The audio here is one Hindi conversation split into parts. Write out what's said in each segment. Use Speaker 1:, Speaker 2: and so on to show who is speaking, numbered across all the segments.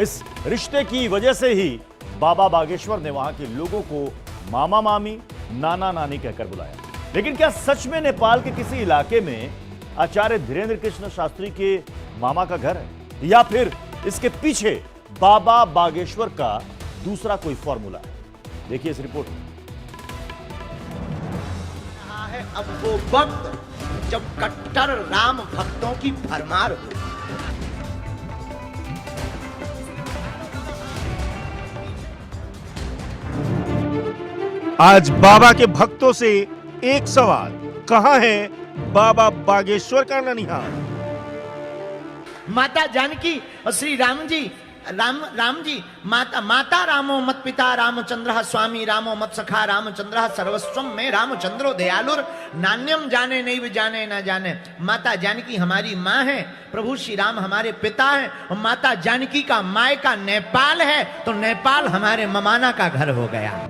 Speaker 1: इस रिश्ते की वजह से ही बाबा बागेश्वर ने वहां के लोगों को मामा मामी, नाना नानी कहकर बुलाया। लेकिन क्या सच में नेपाल के किसी इलाके में आचार्य धीरेन्द्र कृष्ण शास्त्री के मामा का घर है, या फिर इसके पीछे बाबा बागेश्वर का दूसरा कोई फॉर्मूला है? देखिए इस रिपोर्ट में।
Speaker 2: है अब वो वक्त जब कट्टर राम भक्तों की भरमार हो।
Speaker 3: आज बाबा के भक्तों से एक सवाल, कहां है बाबा बागेश्वर का ननिहाल?
Speaker 2: माता जानकी और श्री राम जी माता रामो मत पिता रामचंद्र स्वामी रामो मत सखा रामचंद्र सर्वस्वम में रामचंद्रो दयालुर नान्यम जाने नहीं जाने ना जाने। माता जानकी हमारी माँ है, प्रभु श्री राम हमारे पिता हैं, और माता जानकी का मायका नेपाल है, तो नेपाल हमारे ममाना का घर हो गया।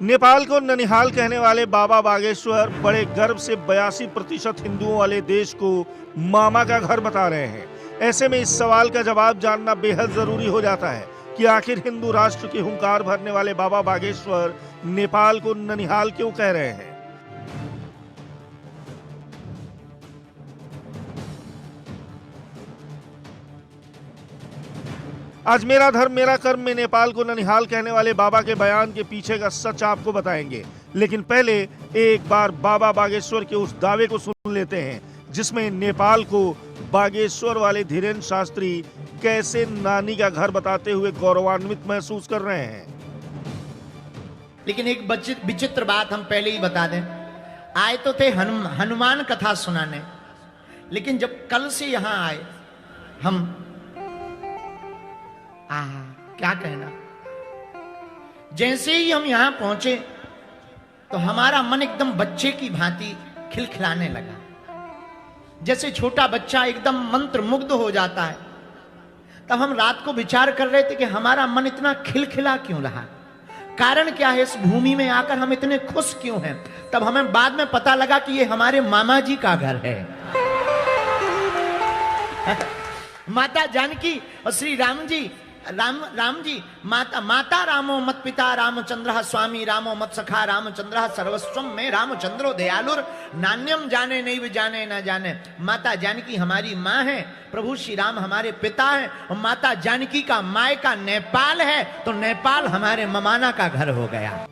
Speaker 3: नेपाल को ननिहाल कहने वाले बाबा बागेश्वर बड़े गर्व से 82% हिंदुओं वाले देश को मामा का घर बता रहे हैं। ऐसे में इस सवाल का जवाब जानना बेहद जरूरी हो जाता है कि आखिर हिंदू राष्ट्र की हुंकार भरने वाले बाबा बागेश्वर नेपाल को ननिहाल क्यों कह रहे हैं। आज मेरा धर्म मेरा कर्म में नेपाल को ननिहाल कहने वाले बाबा के बयान के पीछे का सच आपको बताएंगे, लेकिन पहले एक बार बाबा बागेश्वर के उस दावे को सुन लेते हैं जिसमें नेपाल को बागेश्वर वाले धीरेन्द्र शास्त्री कैसे नानी का घर बताते हुए गौरवान्वित महसूस कर रहे हैं।
Speaker 2: लेकिन एक विचित्र बात हम पहले ही बता दें, आए तो थे हनुमान कथा सुनाने, लेकिन जब कल से यहां आए हम क्या कहना, जैसे ही हम यहां पहुंचे तो हमारा मन एकदम बच्चे की भांति खिलखिलाने लगा। जैसे छोटा बच्चा एकदम मंत्र मुग्ध हो जाता है। तब हम रात को विचार कर रहे थे कि हमारा मन इतना खिलखिला क्यों रहा, कारण क्या है, इस भूमि में आकर हम इतने खुश क्यों हैं। तब हमें बाद में पता लगा कि ये हमारे मामा जी का घर है। माता जानकी और श्री राम जी माता रामो मत पिता रामचंद्र स्वामी रामो मत सखा रामचंद्र सर्वस्वम में रामचंद्रो दयालुर नान्यम जाने नहीं जाने ना जाने। माता जानकी हमारी माँ है, प्रभु श्री राम हमारे पिता हैं, और माता जानकी का मायका नेपाल है, तो नेपाल हमारे ममाना का घर हो गया।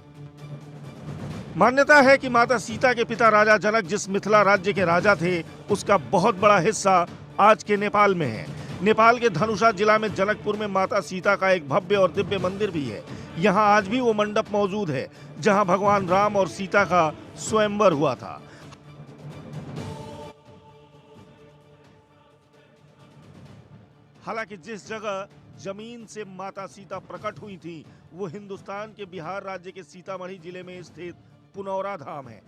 Speaker 3: मान्यता है कि माता सीता के पिता राजा जनक जिस मिथिला राज्य के राजा थे, उसका बहुत बड़ा हिस्सा आज के नेपाल में है। नेपाल के धनुषा जिला में जनकपुर में माता सीता का एक भव्य और दिव्य मंदिर भी है। यहाँ आज भी वो मंडप मौजूद है जहाँ भगवान राम और सीता का स्वयंवर हुआ था। हालांकि जिस जगह जमीन से माता सीता प्रकट हुई थी वो हिंदुस्तान के बिहार राज्य के सीतामढ़ी जिले में स्थित पुनौरा धाम है,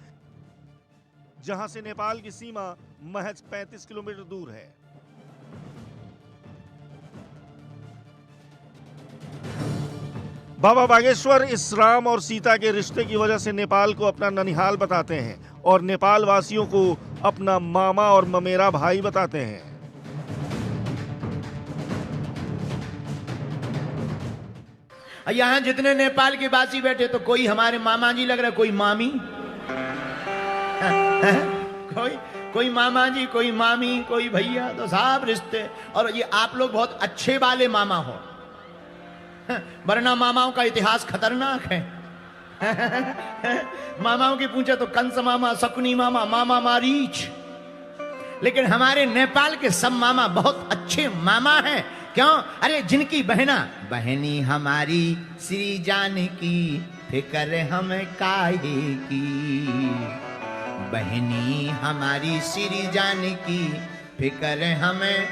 Speaker 3: जहां से नेपाल की सीमा महज 35 किलोमीटर दूर है। बाबा बागेश्वर इस राम और सीता के रिश्ते की वजह से नेपाल को अपना ननिहाल बताते हैं और नेपाल वासियों को अपना मामा और ममेरा भाई बताते हैं।
Speaker 2: यहाँ जितने नेपाल के वासी बैठे तो कोई हमारे मामा जी लग रहा है, कोई मामी कोई मामा जी, कोई मामी, कोई भैया, तो सब रिश्ते। और ये आप लोग बहुत अच्छे वाले मामा हो, वरना मामाओं का इतिहास खतरनाक है। मामाओं की पूछे तो कंस मामा, शकुनी मामा, मामा मारीच, लेकिन हमारे नेपाल के सब मामा बहुत अच्छे मामा हैं। क्यों? अरे जिनकी बहनी हमारी श्री जानकी, फिक्र हमें काहे की। बहनी हमारी श्री जानकी, फिक्र हमें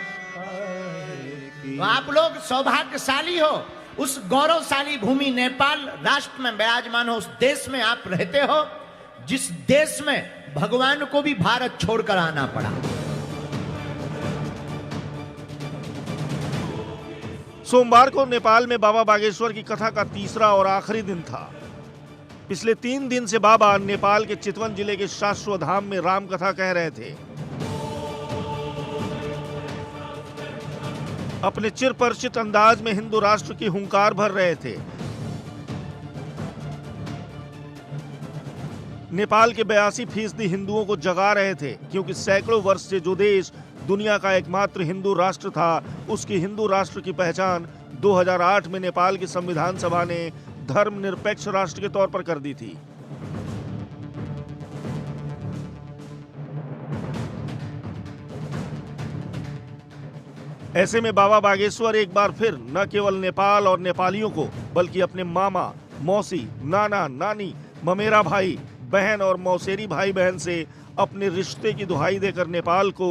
Speaker 2: तो आप लोग सौभाग्यशाली हो, उस गौरवशाली भूमि नेपाल राष्ट्र में विराजमान हो, उस देश में आप रहते हो जिस देश में भगवान को भी भारत छोड़कर आना पड़ा।
Speaker 3: सोमवार को नेपाल में बाबा बागेश्वर की कथा का तीसरा और आखिरी दिन था। पिछले 3 दिन से बाबा नेपाल के चितवन जिले के शाश्वधाम में राम कथा कह रहे थे। अपने चिरपरिचित अंदाज में हिंदू राष्ट्र की हुंकार भर रहे थे। नेपाल के 82% हिंदुओं को जगा रहे थे, क्योंकि सैकड़ों वर्ष से जो देश दुनिया का एकमात्र हिंदू राष्ट्र था, उसकी हिंदू राष्ट्र की पहचान 2008 में नेपाल की संविधान सभा ने धर्मनिरपेक्ष राष्ट्र के तौर पर कर दी थी। ऐसे में बाबा बागेश्वर एक बार फिर न केवल नेपाल और नेपालियों को, बल्कि अपने मामा, मौसी, नाना, नानी, ममेरा भाई बहन और मौसेरी भाई बहन से अपने रिश्ते की दुहाई देकर नेपाल को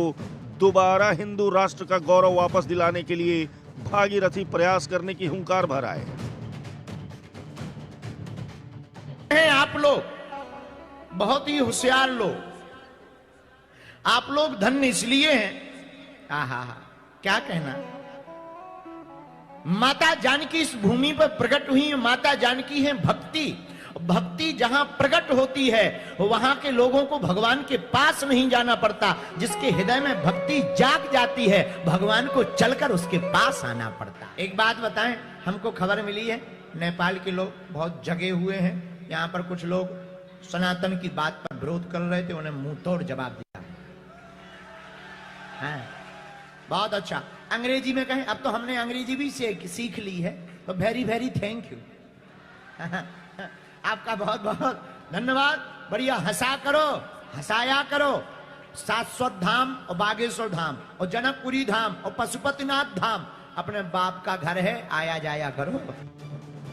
Speaker 3: दोबारा हिंदू राष्ट्र का गौरव वापस दिलाने के लिए भागीरथी प्रयास करने की हुंकार भर आए।
Speaker 2: आप लोग बहुत ही होशियार लोग, आप लोग धन्य इसलिए हैं, आहा क्या कहना, माता जानकी इस भूमि पर प्रकट हुई। माता जानकी है भक्ति। भक्ति जहां प्रकट होती है वहां के लोगों को भगवान के पास नहीं जाना पड़ता। जिसके हृदय में भक्ति जाग जाती है, भगवान को चलकर उसके पास आना पड़ता। एक बात बताएं, हमको खबर मिली है नेपाल के लोग बहुत जगे हुए हैं। यहां पर कुछ लोग सनातन की बात पर विरोध कर रहे थे, उन्हें मुंह तोड़ जवाब दिया। हाँ, बहुत अच्छा। अंग्रेजी में कहें, अब तो हमने अंग्रेजी भी सीख ली है, तो वेरी वेरी थैंक यू। आपका बहुत बहुत धन्यवाद। बढ़िया हंसा करो, हंसाया करो। शाश्वत धाम और बागेश्वर धाम और जनकपुरी धाम और पशुपतिनाथ धाम अपने बाप का घर है, आया जाया करो।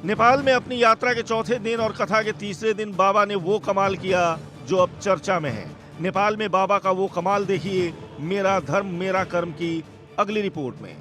Speaker 3: नेपाल में अपनी यात्रा के चौथे दिन और कथा के तीसरे दिन बाबा ने वो कमाल किया जो अब चर्चा में है। नेपाल में बाबा का वो कमाल देखिए मेरा धर्म मेरा कर्म की अगली रिपोर्ट में।